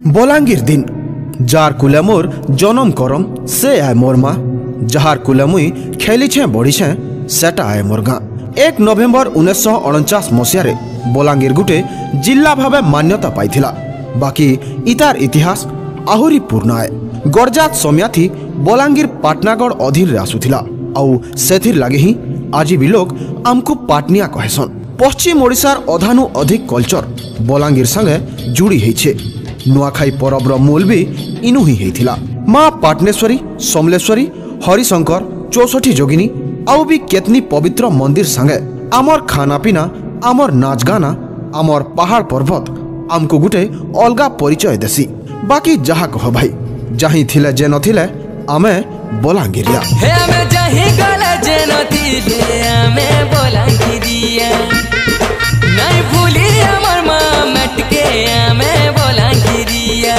बलांगीर दिन जार कुले मोर जन्म करम से आए मोर माँ जार कुले मुई खेली छे बढ़ी छे सेटा आए मोर गाँ। 1 नवेम्बर 1949 मसीह बलांगीर गुटे जिला भावे मान्यता पाइथिला। बाकी इतार इतिहास आहुरी पूर्ण आए। गरजात समयाथी बलांगीर पाटनागढ़ अधीन रे आसुथिला आउ सेथिर लागे ही आज भी लोग आमको पाटनिया कहेसन। पश्चिम ओडिशार अधानु अधिक कल्चर बलांगीर संगे जुड़ी हेछे। नुआखाई परबर मूल भी इनु ही हेथिला। माँ पाटनेश्वरी, समलेश्वरी, हरिशंकर, 64 जोगिनी आउ भी केतनी पवित्र मंदिर संगे आमर खाना पीना, आमर नाच गाना, आमर पहाड़ पर्वत आमको गुटे अलगा परिचय देसी। बाकी जहा कह भाई जहीं थिले जे नथिले आमे बलांगीरिया। हे आमे जहीं गले जे नथिले आमे बलांगीरिया। नहीं भूली हमर माँ मटके आमे बलांगीरिया।